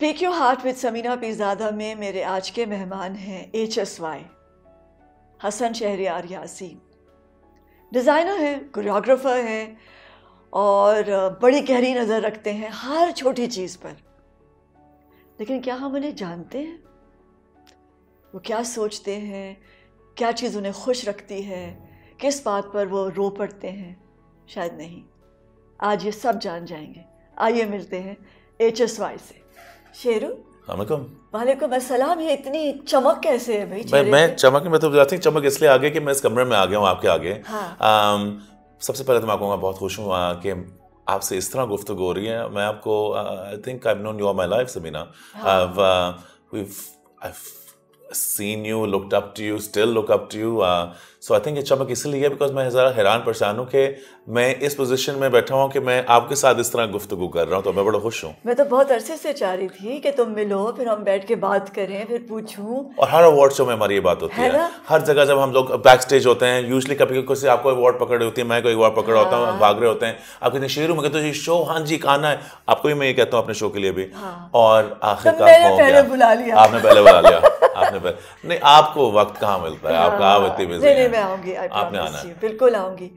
Speak your heart with Sameena Pirzada में मेरे आज के मेहमान हैं HSY हसन शहरियार यासीन। डिज़ाइनर है, कोरियोग्राफर है और बड़ी गहरी नज़र रखते हैं हर छोटी चीज़ पर। लेकिन क्या हम उन्हें जानते हैं? वो क्या सोचते हैं, क्या चीज़ उन्हें खुश रखती है, किस बात पर वो रो पड़ते हैं? शायद नहीं। आज ये सब जान जाएंगे। आइए मिलते हैं HSY से। शेरू वालेकुम अस्सलाम। ये इतनी चमक कैसे है भाई? मैं चमक नहीं, मैं तो बताती हूँ चमक इसलिए आ गई कि मैं इस कमरे में आ गया हूँ आपके आगे। हाँ। सबसे पहले तो मैं आपको बहुत खुश हूँ कि आपसे इस तरह गुफ्तगू हो रही है। मैं आपको I think I have known you all my life Sameena. I've seen you, looked up to you, still look up to you. So I think ये चमक इसलिए है बिकॉज मैं ज़रा हैरान परेशान हूँ कि मैं इस पोजीशन में बैठा हूँ कि मैं आपके साथ इस तरह गुफ्तगू कर रहा हूँ, तो मैं बड़ा खुश हूँ। मैं तो बहुत अरसे से चाह रही थी कि तुम मिलो, फिर हम बैठ के बात करें, फिर पूछूं। और हर अवार्ड शो में हमारी ये बात होती है। हर जगह जब हम लोग बैक स्टेज होते हैं, यूजली कभी किसी आपको अवार्ड पकड़े होती है, मैं कोई अवार्ड पकड़ा होता हूँ, भाग रहे होते हैं, आप कहते हैं शेरू मैं कहता हूँ शो, हाँ जी आना है आपको भी, मैं ये कहता हूँ अपने शो के लिए भी। और आखिरकार पहले बुला लिया आपने, पहले बुला लिया आपने पहले। नहीं, आपको वक्त कहाँ मिलता है, आपका आप इतनी बिजी हैं। नहीं, मैं आऊंगी, आपने आना है, बिल्कुल आऊंगी।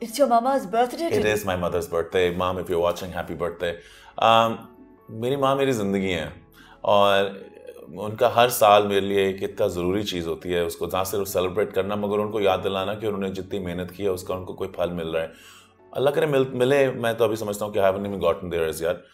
It's your mama's birthday today. It is my mother's birthday. Mom, if you're watching, happy birthday. मेरी माँ मेरी ज़िंदगी है और उनका हर साल मेरे लिए कितना ज़रूरी चीज़ होती है, उसको ना सिर्फ सेलिब्रेट करना मगर उनको याद दिलाना कि उन्होंने जितनी मेहनत की है उसका उनको कोई फल मिल रहा है। अल्लाह करे मिले। मैं तो अभी समझता हूँ कि I haven't even gotten there as yet.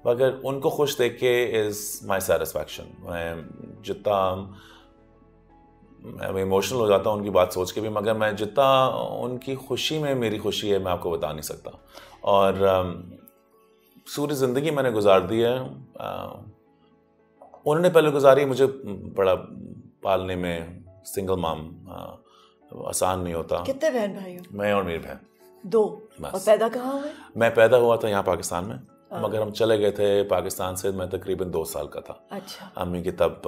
मगर उनको खुश देख के इज़ माई सेटिस्फैक्शन। मैं जितना मैं इमोशनल हो जाता हूँ उनकी बात सोच के भी, मगर मैं जितना उनकी खुशी में मेरी खुशी है मैं आपको बता नहीं सकता। और पूरी ज़िंदगी मैंने गुजार दी है, उन्होंने पहले गुजारी। मुझे बड़ा पालने में सिंगल माम आसान नहीं होता। कितने बहन भाई हो? मैं और मेरी बहन 2। और पैदा कहाँ हुए? मैं पैदा हुआ था यहाँ पाकिस्तान में, मगर हम चले गए थे पाकिस्तान से मैं तकरीबन 2 साल का था। अच्छा। अम्मी की तब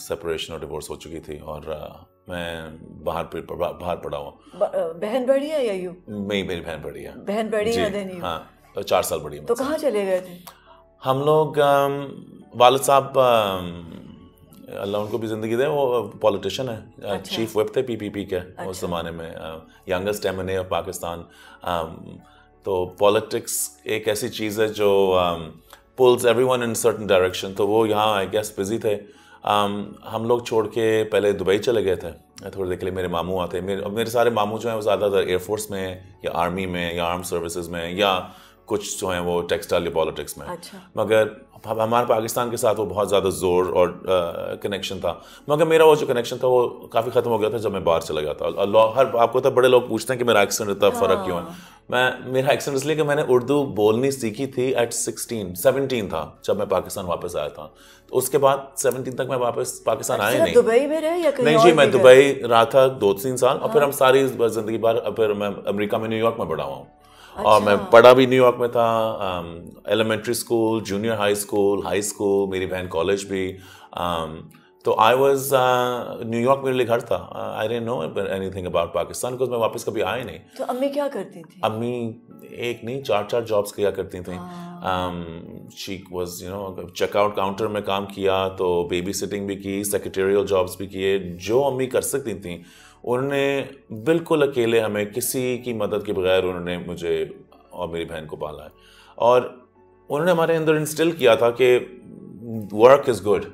सेपरेशन और डिवोर्स हो चुकी थी और मैं बाहर पड़ा हुआ। बहन बड़ी है या यू? मेरी बहन बड़ी है। बहन बड़ी है? हाँ, 4 साल बड़ी है। तो कहाँ चले गए थे? हम लोग वालिद साहब अल्लाह उनको भी ज़िंदगी दे, वो पॉलिटिशियन है। अच्छा। चीफ व्हिप थे PPP के। अच्छा। उस ज़माने में यंगेस्ट MNA ऑफ पाकिस्तान। तो पॉलिटिक्स एक ऐसी चीज़ है जो pulls everyone in certain direction. तो वो यहाँ आई गेस बिजी थे। हम लोग छोड़ के पहले दुबई चले गए थे थोड़ी देर के लिए। मेरे मामू आते, मेरे सारे मामू जो हैं वो ज़्यादातर एयरफोर्स में या आर्मी में या आर्म सर्विसेज में या कुछ जो हैं वो टेक्सटाइल या पॉलिटिक्स में। अच्छा। मगर हमारे पाकिस्तान के साथ वो बहुत ज़्यादा जोर और कनेक्शन था, मगर मेरा वो जो कनेक्शन था वो काफ़ी ख़त्म हो गया था जब मैं बाहर चला गया था। हर आपको तो बड़े लोग पूछते हैं कि मेरा एक्सेंट इतना फ़र्क क्यों है। मेरा एक्सेंट इसलिए कि मैंने उर्दू बोलनी सीखी थी एट 17 था जब मैं पाकिस्तान वापस आया था। तो उसके बाद 17 तक मैं वापस पाकिस्तान आया नहीं। दुबई में रहे या कहीं? नहीं जी, मैं दुबई रहा था 2-3 साल और फिर हम सारी ज़िंदगी बाहर, फिर मैं अमेरिका में न्यूयॉर्क में बड़ा हुआ हूँ। अच्छा। और मैं पढ़ा भी न्यूयॉर्क में था, elementary school, junior high school, मेरी बहन कॉलेज भी। तो आई वॉज न्यूयॉर्क मेरे लिए घर था। आई didn't know anything about Pakistan because मैं वापस कभी आया नहीं। तो अम्मी क्या करती थी? अम्मी एक नहीं 4 जॉब्स किया करती थी। शी वॉज चेकआउट काउंटर में काम किया, तो बेबी सिटिंग भी की, सेक्रेटेरियल जॉब्स भी किए। जो अम्मी कर सकती थी उन्होंने बिल्कुल अकेले, हमें किसी की मदद के बगैर उन्होंने मुझे और मेरी बहन को पाला है। और उन्होंने हमारे अंदर इंस्टिल किया था कि वर्क इज़ गुड,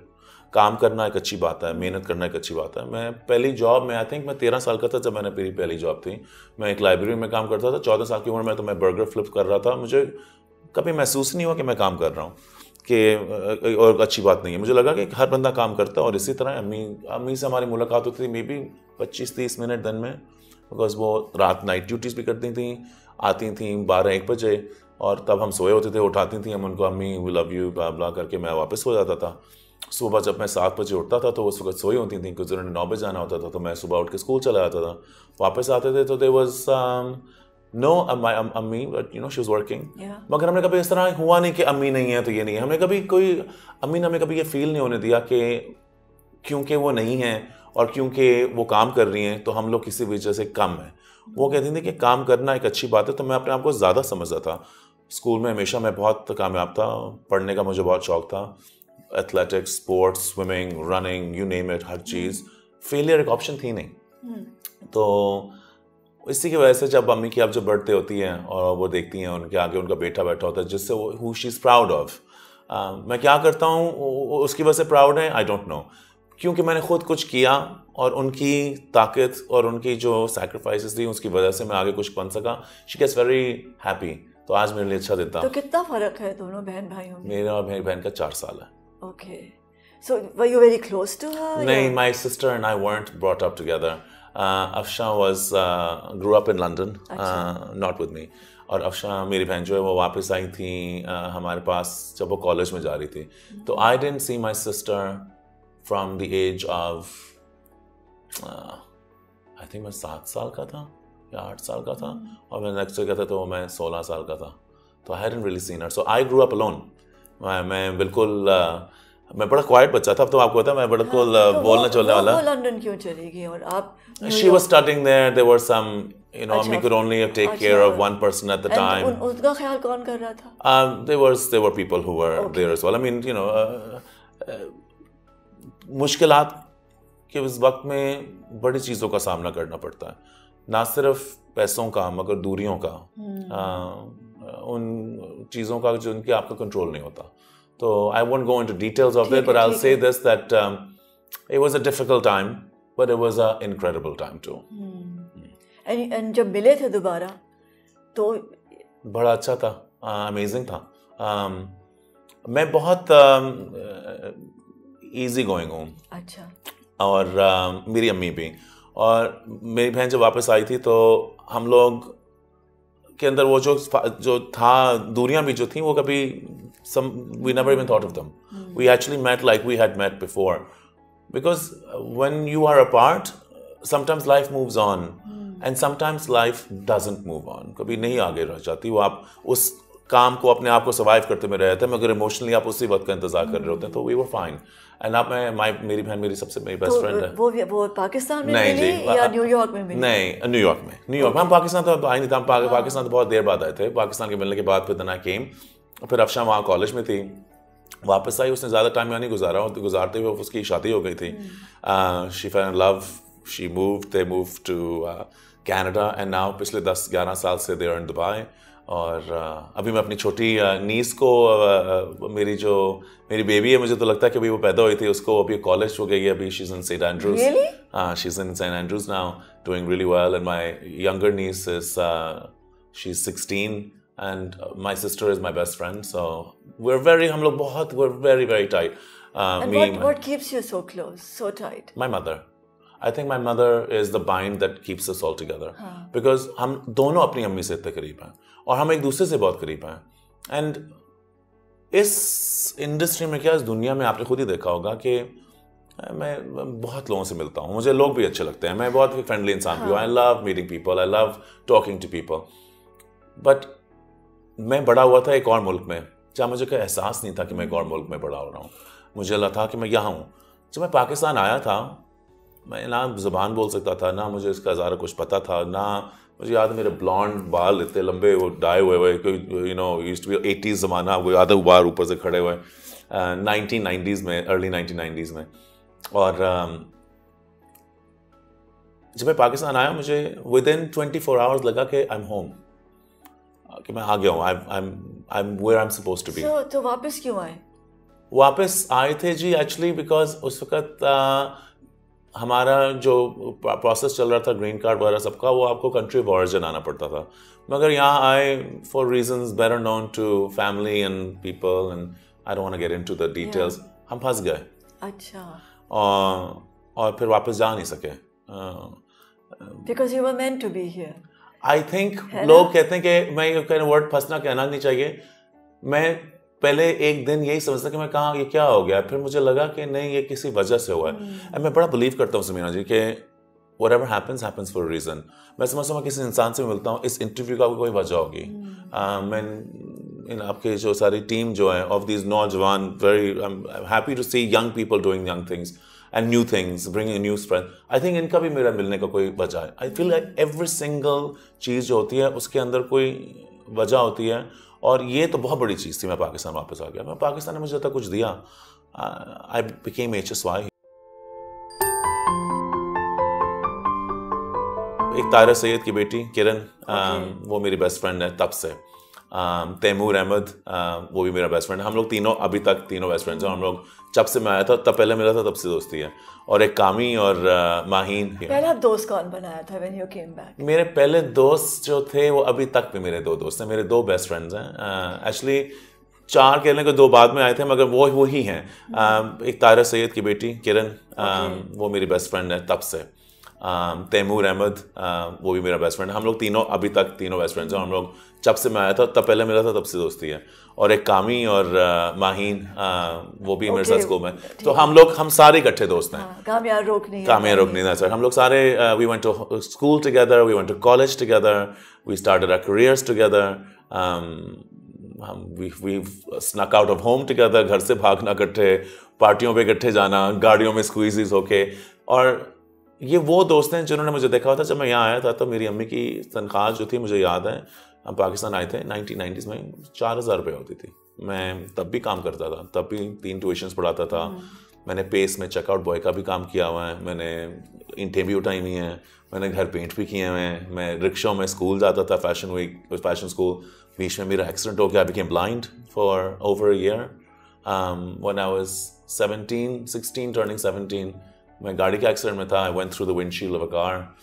काम करना एक अच्छी बात है, मेहनत करना एक अच्छी बात है। मैं पहली जॉब में आई थिंक मैं 13 साल का था जब मैंने मेरी पहली जॉब थी। मैं एक लाइब्रेरी में काम करता था। 14 साल की उम्र में तो मैं बर्गर फ्लिप कर रहा था। मुझे कभी महसूस नहीं हुआ कि मैं काम कर रहा हूँ कि और अच्छी बात नहीं है। मुझे लगा कि हर बंदा काम करता है। और इसी तरह अम्मी से हमारी मुलाकात होती थी मे बी 25-30 मिनट दिन में, बिकॉज वो रात नाइट ड्यूटीज़ भी करती थी, आती थी 12-1 बजे और तब हम सोए होते थे, उठाती थी हम उनको, अम्मी वी लव यू ब्ला ब्ला करके मैं वापस हो जाता था। सुबह जब मैं 7 बजे उठता था तो उस वक्त सोई होती थी क्योंकि उन्होंने 9 बजे जाना होता था। तो मैं सुबह उठ के स्कूल चला जाता था, वापस आते थे तो दे वॉज नो माय अम्मी but she was working, Yeah. मगर हमने कभी इस तरह हुआ नहीं कि अम्मी नहीं है तो ये नहीं है। हमें कभी कोई अम्मी ने हमें कभी ये फील नहीं होने दिया कि क्योंकि वो नहीं है और क्योंकि वो काम कर रही हैं तो हम लोग किसी वजह से कम हैं। वो कहती थी कि काम करना एक अच्छी बात है, तो मैं अपने आप को ज़्यादा समझता था। स्कूल में हमेशा मैं बहुत कामयाब था, पढ़ने का मुझे बहुत शौक था, athletics, sports, swimming, running, you name it, her cheese. Failure एक ऑप्शन थी नहीं। तो इसी की वजह से जब अम्मी की अब जब बर्थडे होती है और वो देखती हैं उनके आगे उनका बेटा बैठा होता है जिससे वो who she is proud of, मैं क्या करता हूँ उसकी वजह से प्राउड है, आई डोंट नो, क्योंकि मैंने खुद कुछ किया और उनकी ताकत और उनकी जो सैक्रिफाइसेस थी उसकी वजह से मैं आगे कुछ बन सका। She gets very happy. तो आज मेरे लिए अच्छा देता। तो कितना फर्क है दोनों बहन भाइयों में? मेरे और मेरी बहन का 4 साल है। Okay, so were you very close to her? नहीं, my sister and I weren't brought up together. Afsha grew up in London, not with me. और अफशा मेरी बहन जो है वो वापस आई थी हमारे पास जब वो कॉलेज में जा रही थी। तो I didn't see my sister from the age of I think मैं 7 साल का था या 8 साल का था, और मैं नेक्स्ट ईयर का था तो मैं 16 साल का था। तो I hadn't really seen her, so I grew up alone. मैं बिल्कुल मैं बड़ा क्वाइट बच्चा था। अब तो आपको पता है मैं बिल्कुल बोलने चलने वाला। वो लंदन क्यों चली गई और आप? She was studying there. There were some, you know, we could only take care of one person at the time. उसका ख्याल कौन कर रहा था? There were people who were there as well. I mean, you know, मुश्किलात के उस वक्त में बड़ी चीज़ों का सामना करना पड़ता है, ना सिर्फ पैसों का मगर दूरियों का, उन चीज़ों का जो उनके आपका कंट्रोल नहीं होता। तो I won't go into details of it, but I'll say this, that it was a difficult time, but it was an incredible time too. And जब मिले थे दोबारा तो बड़ा अच्छा था, अमेजिंग था। मैं बहुत इजी गोइंग हूँ। अच्छा। और मेरी अम्मी भी, और मेरी बहन जब वापस आई थी तो हम लोग के अंदर वो जो था दूरियां भी जो थी वो कभी we never even thought of them. We actually met like we had met before, because when you are apart sometimes life moves on and sometimes life doesn't move on. कभी नहीं आगे रह जाती वो, आप उस काम को अपने आप को सर्वाइव करते में रहते हैं मगर इमोशनली आप उसी वक्त का इंतजार कर रहे होते हैं। तो we were fine. एंड आप मेरी बहन मेरी सबसे मेरी बेस्ट फ्रेंड है। वो पाकिस्तान में मिली या न्यूयॉर्क में मिली? नहीं, न्यूयॉर्क में। हम पाकिस्तान तो आए नहीं था, हम पाकिस्तान तो बहुत देर बाद आए थे। पाकिस्तान के मिलने के बाद फिर तना केम, फिर अफशा वहाँ कॉलेज में थी, वापस आई। उसने ज़्यादा टाइम यहाँ नहीं गुजारा, गुजारते हुए उसकी शादी हो गई थी। She fell in love, she they move to Canada and now पिछले 10-11 साल से दे आर इन दुबई। और अभी मैं अपनी छोटी नीस को मेरी बेबी है, मुझे तो लगता है कि अभी वो पैदा हुई थी, उसको अभी कॉलेज हो गई है, अभी she is in St Andrews. Really? She is in St Andrews now, doing really well. And my younger niece is she is 16 and my sister is my best friend, so हम लोग बहुत we're very very tight. And what keeps you so close, so tight? My mother. I think my mother is the bind that keeps us all together. Because हम दोनों अपनी अम्मी से इतने करीब हैं और हम एक दूसरे से बहुत करीब हैं। And इस इंडस्ट्री में क्या, इस दुनिया में आपने खुद ही देखा होगा कि मैं बहुत लोगों से मिलता हूँ, मुझे लोग भी अच्छे लगते हैं, मैं बहुत फ्रेंडली इंसान भी हूँ। I love meeting people, I love talking to people. But मैं बड़ा हुआ था एक और मुल्क में, जहाँ मुझे कोई एहसास नहीं था कि मैं एक और मुल्क में बड़ा हो रहा हूँ। मुझे लगा था कि मैं यहाँ हूँ। जब मैं पाकिस्तान आया था, मैं ना ज़ुबान बोल सकता था, ना मुझे इसका ज़्यादा कुछ पता था, ना मुझे याद है मेरे ब्लॉन्ड बाल इतने लंबे वो डाई हुए कोई you know used to be 80s ज़माना, वो आधा बार ऊपर से खड़े हुए 1990s में, अर्ली 1990s में। और जब मैं पाकिस्तान आया मुझे विदिन 24 आवर्स लगा कि आई एम होम, कि मैं आ गया हूँ, I am where I am supposed to be. तो वापस क्यों आए? वापस आए थे जी एक्चुअली बिकॉज उस वक्त हमारा जो प्रोसेस चल रहा था ग्रीन कार्ड वगैरह सबका, वो आपको कंट्री ऑफ ऑरिजिन आना पड़ता था, मगर यहाँ आए for reasons better known to family and people and I don't want to get into the details. हम फंस गए। अच्छा। और फिर वापस जा नहीं सके। Because you were meant to be here. I think लोग कहते हैं कि मैं ये वर्ड फंसना कहना नहीं चाहिए। मैं पहले एक दिन यही समझता कि मैं कहाँ, ये क्या हो गया, फिर मुझे लगा कि नहीं ये किसी वजह से हुआ है। मैं बड़ा बिलीव करता हूँ समीना जी कि whatever happens for a reason. मैं समझता हूँ किसी इंसान से मिलता हूँ, इस इंटरव्यू का कोई वजह होगी. मैं आपके जो सारी टीम जो है of these नौजवान, I'm happy to see young people doing young things and new things, bringing a new strength. I think इनका भी मेरा मिलने का कोई वजह है. I feel like every single चीज़ जो होती है उसके अंदर कोई वजह होती है, और ये तो बहुत बड़ी चीज़ थी. मैं पाकिस्तान वापस आ गया. मैं पाकिस्तान ने मुझे तक कुछ दिया. I became HSY. एक तारा सैयद की बेटी किरण, वो मेरी बेस्ट फ्रेंड है तब से. तैमूर अहमद, वो भी मेरा बेस्ट फ्रेंड है. हम लोग तीनों अभी तक तीनों बेस्ट फ्रेंड्स हैं. हम लोग जब से मैं आया था तब पहले मिला था, तब से दोस्ती है. और एक कामी और माहीन. पहला दोस्त कौन बनाया था when you came back? मेरे पहले दोस्त जो थे वो अभी तक भी मेरे 2 दोस्त हैं. मेरे 2 बेस्ट फ्रेंड्स हैं. एक्चुअली 4 कहने को 2 बाद में आए थे, मगर वो ही हैं. एक तारा सैयद की बेटी किरण, वो मेरी बेस्ट फ्रेंड है तब से. तैमूर अहमद, वो भी मेरा बेस्ट फ्रेंड है. हम लोग तीनों अभी तक तीनों बेस्ट फ्रेंड्स हैं. हम लोग जब से मैं आया था तब पहले मिला था, तब से दोस्ती है. और एक कामी और माहीन, वो भी मेरे साथ स्कूल में. तो हम सारे इकट्ठे दोस्त हैं. कामियां रोकनी ना सर. हम लोग सारे we went to school together, we went to college together, we started our careers together. We've snuck out of home together, घर से भागना इकट्ठे, पार्टियों पे इकट्ठे जाना, गाड़ियों में स्क्वीजीज होके. और ये वो दोस्त हैं जिन्होंने मुझे देखा था जब मैं यहाँ आया था. तो मेरी अम्मी की तनख्वाह जो थी, मुझे याद है, हम पाकिस्तान आए थे 1990s में, 4000 रुपये होती थी. मैं तब भी काम करता था, तब भी 3 ट्यूशन्स पढ़ाता था. मैंने पेस में चेकआउट बॉय का भी काम किया हुआ है. मैंने ईंटें भी उठाई हुई हैं. मैंने घर पेंट भी किए हुए हैं. मैं रिक्शों में स्कूल जाता था, फैशन स्कूल. बीच में मेरा एक्सीडेंट हो गया. आई became blind for over a year. When I was 16 turning 17, मैं गाड़ी के एक्सीडेंट में था. I went through the windshield of a car,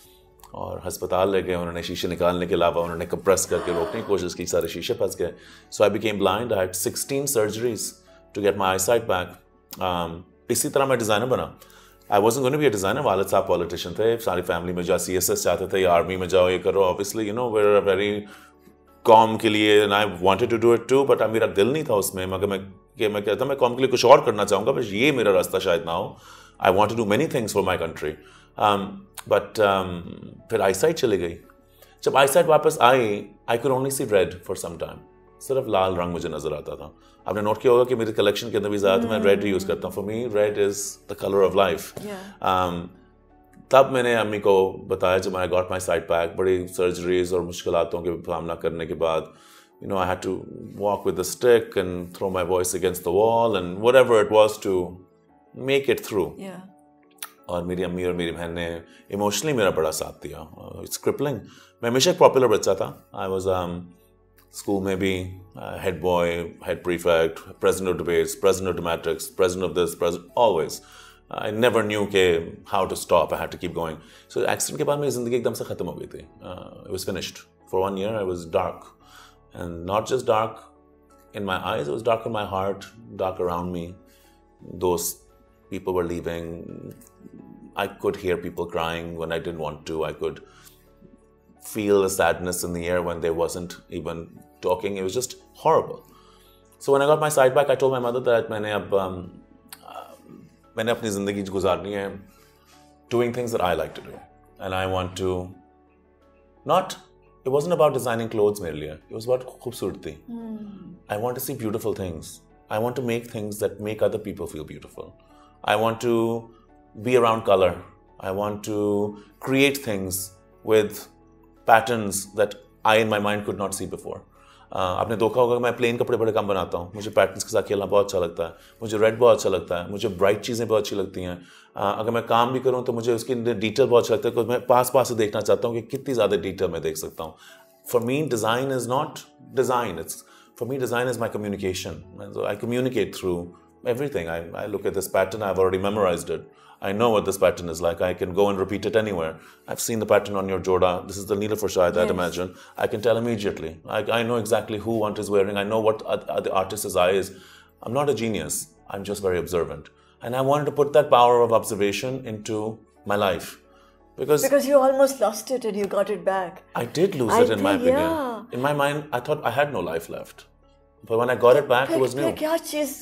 और अस्पताल ले गए. उन्होंने शीशे निकालने के अलावा उन्होंने कंप्रेस करके रोकने की कोशिश की. सारे शीशे फंस गए. So I became blind. I had 16 surgeries to get my eyesight back. इसी तरह मैं डिज़ाइनर बना. I wasn't going to be a designer. वालिद साहब पॉलिटिशियन थे. सारी फैमिली में जाओ, CSS चाहते थे, या आर्मी में जाओ, ये करो. ऑब्वियसली वी आर वेरी कॉम के लिए, and I wanted to do it too, but मेरा दिल नहीं था उसमें. मगर मैं कहता मैं कॉम के लिए कुछ और करना चाहूँगा, बस ये मेरा रास्ता शायद ना हो. I want to do many things for my country. But फिर आईसाइट चली गई. जब आईसाइट वापस आई, I could only see red for some time. सिर्फ लाल रंग मुझे नजर आता था. आपने नोट किया होगा कि मेरी कलेक्शन के अंदर भी ज़्यादा मैं रेड यूज़ करता हूँ. For me, red is the color of life. तब मैंने अम्मी को बताया जब I got my sight back, बड़ी सर्जरीज और मुश्किलातों के सामना करने के बाद, I had to walk with a stick and throw my voice against the wall and whatever it was to make it through. और मेरी अम्मी और मेरी बहन ने इमोशनली मेरा बड़ा साथ दिया. It's crippling. मैं हमेशा एक पॉपुलर बच्चा था. आई वाज स्कूल में भी head boy, head prefect, president of debates, president of dramatics, president of this, president, always. I never knew के how to stop. I had to keep going. So accident के बाद मेरी ज़िंदगी एकदम से ख़त्म हो गई थी. It was finished. For 1 year I was dark, and not just dark in my eyes, it was dark in my heart, dark around me. दोस्त, people were leaving. I could hear people crying when I didn't want to. I could feel the sadness in the air when they wasn't even talking. It was just horrible. So when I got my sight back, I told my mother that मैंने अपनी ज़िंदगी गुजारनी है doing things that I like to do. And I want to not, it wasn't about designing clothes मेरे लिए. It was about खूबसूरती. I want to see beautiful things. I want to make things that make other people feel beautiful. I want to be around color. I want to create things with patterns that I in my mind could not see before. आपने देखा होगा कि मैं plane कपड़े बड़े कम बनाता हूँ. मुझे पैटर्न्स के साथ खेलना बहुत अच्छा लगता है. मुझे रेड बहुत अच्छा लगता है. मुझे ब्राइट चीज़ें बहुत अच्छी लगती हैं. अगर मैं काम भी करूँ तो मुझे उसकी डिटेल बहुत अच्छा लगता है, क्योंकि मैं पास से देखना चाहता हूँ कि कितनी ज़्यादा डिटेल मैं देख सकता हूँ. For me, design is not design. For me, design is my communication. So I communicate through everything. I look at this pattern, I've already memorized it. I know what this pattern is like. I can go and repeat it anywhere. I've seen the pattern on your Joda. This is the needle for Shahid, I'd imagine. I can tell immediately. I know exactly who what is wearing. I know what the artist's eye is. I'm not a genius. I'm just very observant. And I wanted to put that power of observation into my life. Because you almost lost it and you got it back. I did lose it in my opinion. Yeah. In my mind, I thought I had no life left. But when I got it back, it was new. क्या चीज़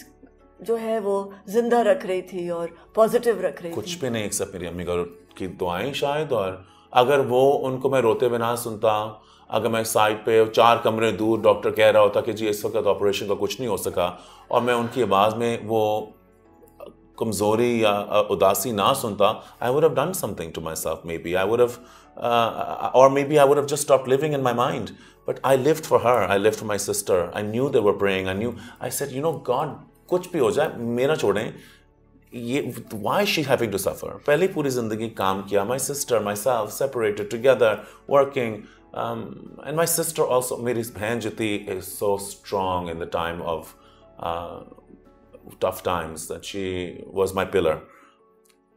जो है वो जिंदा रख रही थी और positive रख रही थी? कुछ भी नहीं, एक सब मेरी अम्मी की दुआएं शायद। और अगर वो उनको मैं रोते हुए ना सुनता, अगर मैं साइड पे 4 कमरे दूर डॉक्टर कह रहा होता कि जी इस वक्त ऑपरेशन का कुछ नहीं हो सका, और मैं उनकी आवाज़ में वो कमज़ोरी या उदासी ना सुनता, I would have done something to myself, maybe I would have or maybe I would have just stopped living in my mind. But I lived for her, I lived for my sister, I knew they were praying, I said, you know, God, कुछ भी हो जाए मेरा छोड़ें, ये why is she having to suffer? पहले पूरी ज़िंदगी काम किया, my sister, myself, separated together, working, and my sister also, मेरी बहन जो थी is so strong in the time of tough times that she was my pillar.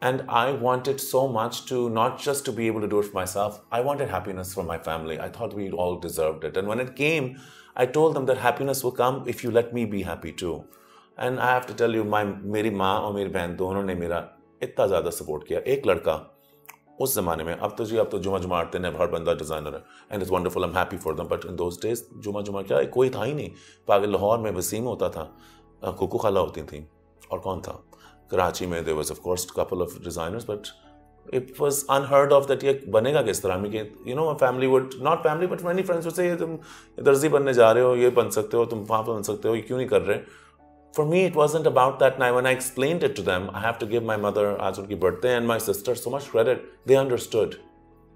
And I wanted so much to not just to be able to do it for myself, I wanted happiness for my family. I thought we all deserved it. And when it came, I told them that happiness will come if you let me be happy too. And I have to tell you, मेरी माँ और मेरी बहन दोनों ने मेरा इतना ज़्यादा सपोर्ट किया. एक लड़का उस ज़माने में, अब तो जुमा आते हैं, हर बंदा डिज़ाइनर है, and it's wonderful, I'm happy for them. But in those days, जुमा क्या कोई था ही नहीं. पागल लाहौर में वसीम होता था, कुकू खाला होती थी, और कौन था? कराची में there was of course a couple of designers, but it was unheard of that ये बनेगा किस तरह में कि you know a family would, not family but many friends would say तुम दर्जी बनने जा रहे हो, ये बन सकते हो, तुम वहाँ बन सकते हो, ये क्यों नहीं कर रहे? For me it wasn't about that. Now when I explained it to them, I have to give my mother आज उनकी birthday and my sister so much credit. They understood.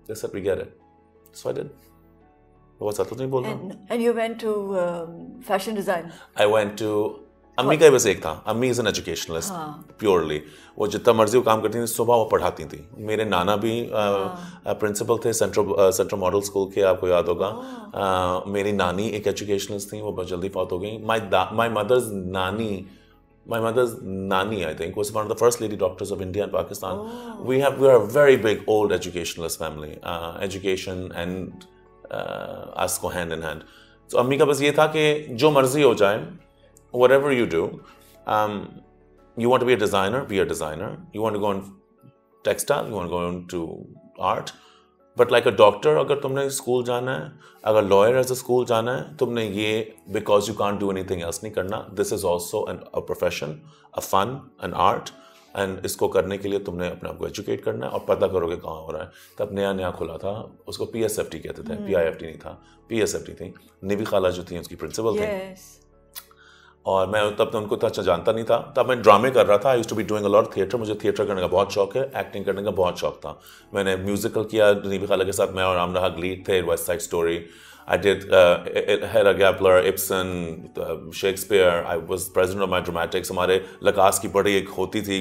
They said we get it. So I did. बहुत ज़्यादा तो नहीं बोल रहा. And you went to fashion design? I went to, अम्मी का बस एक था, अम्मी इज़ एन एजुकेशनलिस्ट प्योरली. वो जितना मर्जी वो काम करती थी, सुबह वो पढ़ाती थी. मेरे नाना भी प्रिंसिपल थे सेंट्रल मॉडल स्कूल के, आपको याद होगा. मेरी नानी एक एजुकेशनलिस्ट थी, वो बहुत जल्दी फौत हो गई. माई मदर्स नानी I think was one of the first lady doctors of India and Pakistan. We are a very big old educationalist family. Education and us go hand in hand. So अम्मी का बस ये था कि जो मर्जी हो जाए, whatever you do, you want to be a designer, be a designer. You want to go on textile, you want to go into art. But like a doctor, अगर तुमने स्कूल जाना है, अगर lawyer as a school जाना है, तुमने ये because you can't do anything else नहीं करना. This is also a profession, a fun, an art. And इसको करने के लिए तुमने अपने आप को educate करना है और पता करोगे कहाँ हो रहा है. तब नया खुला था, उसको PSFT कहते थे, PIFT नहीं था, PSFT थी. निवी खाला जो थी उसकी प्रिंसिपल थी. और मैं तब तो उनको अच्छा जानता नहीं था. तब मैं ड्रामे कर रहा था. I used to be doing a lot theatre. मुझे थिएटर करने का बहुत शौक है, एक्टिंग करने का बहुत शौक था. मैंने म्यूजिकल किया निवी खाला के साथ. मैं और आमना हक लीड थे, west side story. I did Hedda Gabler, Ibsen, Shakespeare. I was president of my dramatics. हमारे लकास की बड़ी एक होती थी,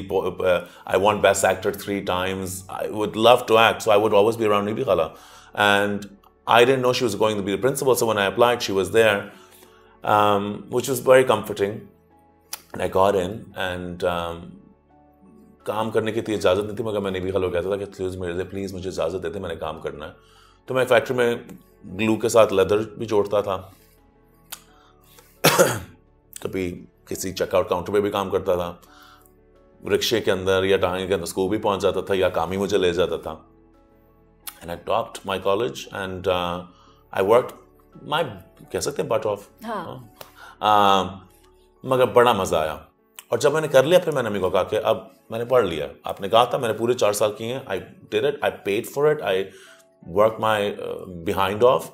I want best actor 3 times. I would love to act, so I would always be around Nivi खाला. And I didn't know she was going to be the principal, so when I applied she was there. Which was very comforting. And I got in and काम करने की इतनी इजाज़त नहीं थी, मगर मैंने भी खलो कहता था कि प्लीज़ मुझे इजाज़त देते, मैंने काम करना है. तो मैं फैक्ट्री में ग्लू के साथ लेदर भी जोड़ता था. कभी किसी चेकआउट काउंटर पे भी काम करता था. रिक्शे के अंदर या टांगे के अंदर स्कूल भी पहुंच जाता था, या काम ही मुझे ले जाता था. And I topped my college and I worked my, कह सकते हैं, butt off. मगर बड़ा मज़ा आया. और जब मैंने कर लिया, फिर मैंने अम्मी को कहा कि अब मैंने पढ़ लिया. आपने कहा था, मैंने पूरे 4 साल किए हैं. I did it, I paid for it, I worked my behind off.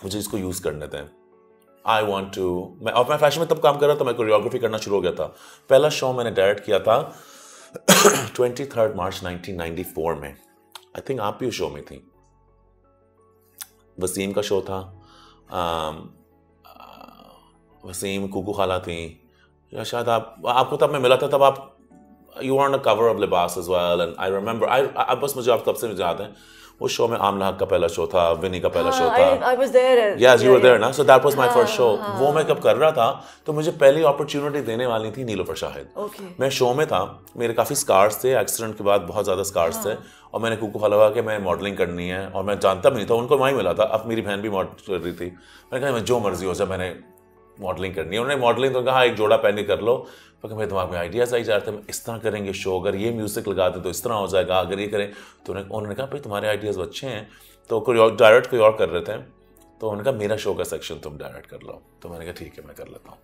मुझे इसको यूज़ करने दें. I want to, मैं फैशन में तब काम कर रहा था, मैं कोरियोग्राफी करना शुरू हो गया था. पहला शो मैंने डायरेक्ट किया था 23 मार्च 1994 में. आई थिंक आप भी उस शो में थी. वसीम का शो था. वसीम, कुकू खाला थी, या शायद आपको तब मैं मिला था. तब आप you were on a cover of Libas as well. And I remember, I बस मुझे आप तब से याद है, उस शो में आमना हक का पहला शो था, विनी का पहला शो था. I was there. Yes, you were there ना. So that was my first show. वो मैं कब कर रहा था, तो मुझे पहली अपॉर्चुनिटी देने वाली थी नीलोफर शाहिद. मैं शो में था, मेरे काफ़ी स्कार्स थे, एक्सीडेंट के बाद बहुत ज़्यादा स्कार्स थे. और मैंने कुकू खाला कहा कि मैं मॉडलिंग करनी है, और मैं जानता भी नहीं था. उनको वहीं मिला था. अब मेरी बहन भी मॉडल कर रही थी. मैंने कहा मैं जो मर्जी हो जाए, मैंने मॉडलिंग करनी है. उन्होंने मॉडलिंग तो कहा एक जोड़ा पहन के कर लो. क्योंकि मेरे दिमाग में आइडियाज़ आई जा रहे थे, इस तरह करेंगे शो, अगर ये म्यूज़िक लगा दे तो इस तरह हो जाएगा, अगर ये करें तो. उन्होंने कहा भाई तुम्हारे आइडियाज़ अच्छे हैं. तो कोई और डायरेक्ट कोई और कर रहे थे. तो उन्होंने कहा मेरा शो का सेक्शन तुम डायरेक्ट कर लो, तो मैंने कहा ठीक है मैं कर लेता हूँ,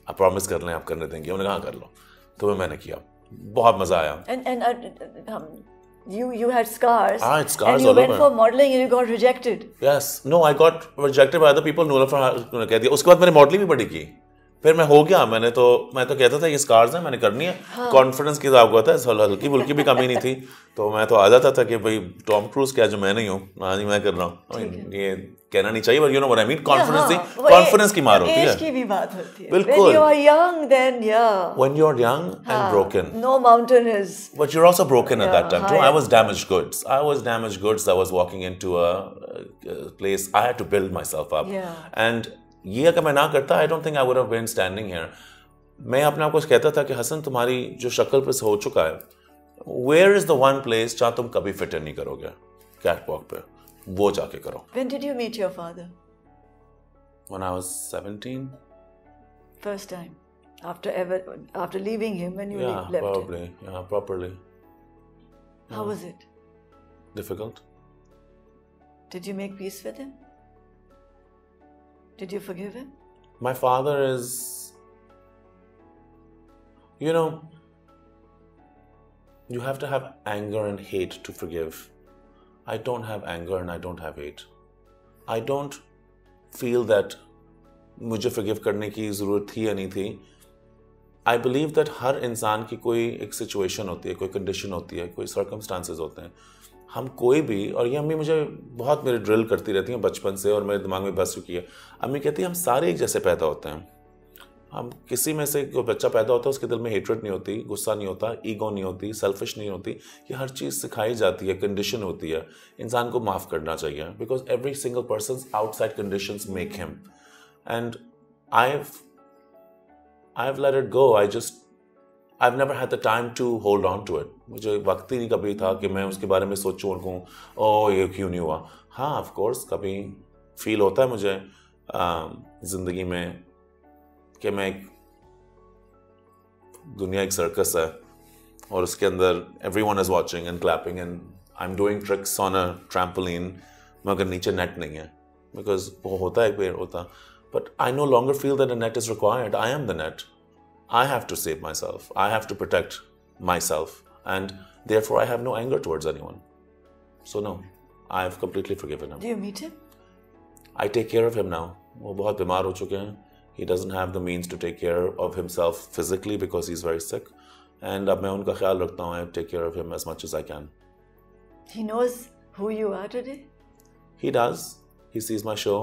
आप प्रॉमिस कर लें आप करने देंगे, उन्होंने कहा कर लो, तो मैंने किया, बहुत मजा आया। You had scars. I had scars and you all went over. for modeling and you got rejected. Yes, no, I got rejected by other people. नूला Farhan कह दिया। उसके बाद मैंने मॉडलिंग भी बड़ी की, फिर मैं हो गया, मैं तो कहता था ये स्कार्स हैं मैंने करनी है, कॉन्फिडेंस की आपको होता है, हल्की फुल्की भी कमी नहीं थी, तो मैं तो आ जाता था कि भाई टॉम क्रूज क्या जो मैं नहीं हूँ, हाँ जी मैं कर रहा हूँ, ये कहना नहीं चाहिए, but you know what I mean, confidence थी, कॉन्फिडेंस की मार होती है, एज की भी बात होती है, बिल्कुल, when you are young then when you are young and broken, no mountain is, but you're also broken at that time too. I was damaged goods, I was walking into a place, I had to build myself up, and ये अगर मैं ना करता, I don't think I would have been standing here. मैं अपने आप को कहता था कि हसन तुम्हारी जो शक्ल पे हो चुका है, where is the one place जहाँ तुम कभी फिट नहीं करोगे, कैटवॉक पे, वो जाके करो। When did you meet your father? When I was 17. First time after leaving him, when you left probably him. Yeah, properly. How was it? Difficult. Did you make peace with him? Did you forgive him? My father is, you know, you have to have anger and hate to forgive. I don't have anger and I don't have hate. I don't feel that मुझे forgive करने की ज़रूरत थी या नहीं थी. I believe that हर इंसान की कोई एक situation होती है, कोई condition होती है, कोई circumstances होते हैं. हम कोई भी, और ये अम्मी मुझे बहुत मेरे ड्रिल करती रहती हैं बचपन से, और मेरे दिमाग में बस चुकी है. अम्मी कहती है हम सारे एक जैसे पैदा होते हैं. हम किसी में से कोई बच्चा पैदा होता है उसके दिल में हेट्रेड नहीं होती, गुस्सा नहीं होता, ईगो नहीं होती, सेल्फिश नहीं होती. ये हर चीज़ सिखाई जाती है, कंडीशन होती है. इंसान को माफ़ करना चाहिए, because every single person outside conditions make him. And I've let it go. I've never had the time to hold on to it. मुझे वक्त ही नहीं कभी था कि मैं उसके बारे में सोचूं और कहूँ ओह ये क्यों नहीं हुआ. हाँ ऑफ कोर्स कभी फील होता है मुझे ज़िंदगी में कि मैं दुनिया एक सर्कस है और उसके अंदर everyone is watching and clapping and I'm doing tricks on a trampoline, मगर नीचे नेट नहीं है, because वो होता है एक पेड़ होता. But I no longer feel that a net is required. I am the net. I have to save myself. I have to protect myself. And therefore, I have no anger towards anyone. So no, I have completely forgiven him. Do you meet him? I take care of him now. वो बहुत बीमार हो चुके हैं. He doesn't have the means to take care of himself physically because he's very sick. And अब मैं उनका ख्याल रखता हूँ. I take care of him as much as I can. He knows who you are today? He does. He sees my show.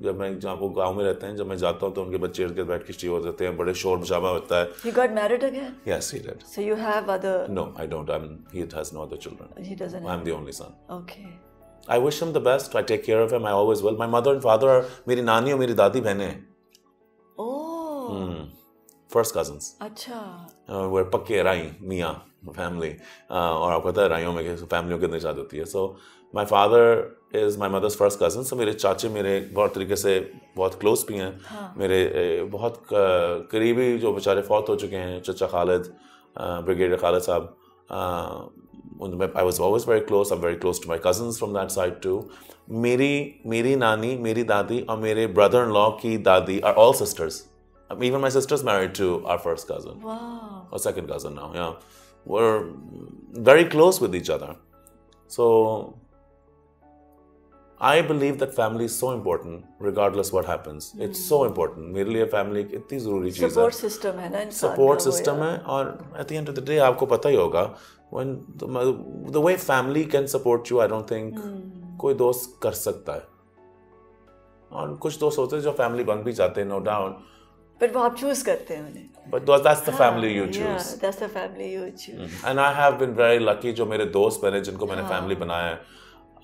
जब मैं जहाँ वो गाँव में रहते हैं, जब मैं जाता हूँ तो उनके बच्चे इर्द गिर्द बैठ के शी हो जाते हैं, बड़े शोर मचावा होता है. He got married again? Yes, he did. So you have other? No, I don't. He has no other children. He doesn't. I'm the only son. Okay. I wish him the best. I take care of him. I always will. My mother and father are मेरी नानी और मेरी दादी बहनें हैं. Oh. First cousins. अच्छा. We're पक्के राई मियाँ family. और आपको पता है राइयों में फैमिलियों कितनी शादी होती है. So my father is my mother's first cousin. So मेरे चाचे मेरे बहुत तरीके से बहुत क्लोज भी हैं. हाँ. मेरे बहुत करीबी जो बेचारे फौत हो चुके हैं, चचा खालिद, ब्रिगेडियर खालिद साहब. I was always very close. I'm very close to my cousins from that side too. मेरी नानी, मेरी दादी और मेरे brother-in-law की दादी are all sisters. Even my sister's married to our first cousin. Wow. Or second cousin now, yeah. We're very close with each other. So I believe that family is so important regardless what happens. It's so important. मेरे लिए family इतनी ज़रूरी चीज़ है. Support system है ना इंसान का. Support system है, और at the end of the day आपको पता ही होगा when the way family can support you, I don't think कोई दोस्त कर सकता है. और कुछ दोस्त होते हैं जो family बन भी जाते हैं, no doubt. But वो आप choose करते हैं उन्हें. But that's the family you choose. Yeah, that's the family you choose. And I have been very lucky. जो मेरे दोस्त बने जिनको मैंने family बनाया है,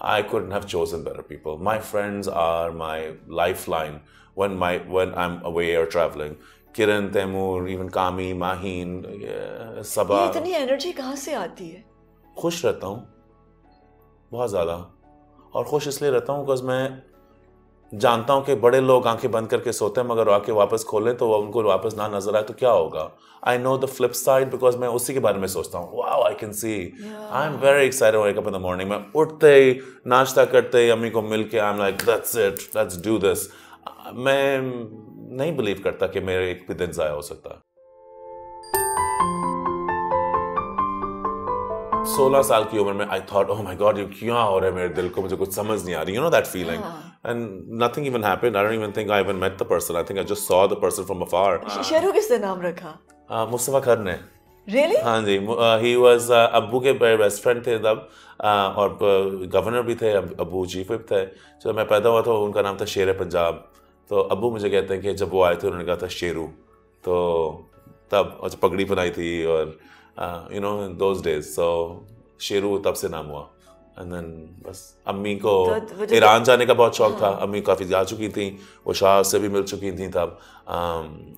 I couldn't have chosen better people. My friends are my lifeline when I'm away or traveling. Kiran, Taimur, even Kami, Mahin, Sabah. ये इतनी energy कहाँ से आती है? खुश रहता हूँ बहुत ज़्यादा, और खुश इसलिए रहता हूँ because मैं जानता हूँ कि बड़े लोग आंखें बंद करके सोते हैं, मगर आंखें वापस खोलें तो उनको वापस ना नजर आए तो क्या होगा. I know the flip side because मैं उसी के बारे में सोचता हूँ. Wow, I can see, I am very excited wake up in the morning. मैं उठते ही नाश्ता करते ही अम्मी को मिल के आई am like that's it, let's do this. मैं नहीं बिलीव करता कि मेरे एक भी दिन ज़ाया हो सकता है. 16 साल की उम्र में I thought oh my God ये क्या हो रहा है मेरे दिल को, मुझे कुछ समझ नहीं आ रही. You know that feeling. And nothing even happened. I don't even think I even met the person. I think I just saw the person from afar. Sheru किसने नाम रखा? मुस्तफा खर ने. Really? हाँ जी. ही वाज अब्बू के बेस्ट फ्रेंड थे तब, और गवर्नर भी थे. अब्बू चीफ विप थे. जब मैं पैदा हुआ तो उनका नाम था शेर पंजाब. तो अब्बू मुझे कहते हैं कि जब वो आए थे उन्होंने कहा था शेरू. तो तब और पगड़ी बनाई थी और you know in those days, so Sheru तब से नाम हुआ. and then बस अम्मी को ईरान जाने का बहुत शौक था. अम्मी काफ़ी जा चुकी थी, वो शाह से भी मिल चुकी थी तब.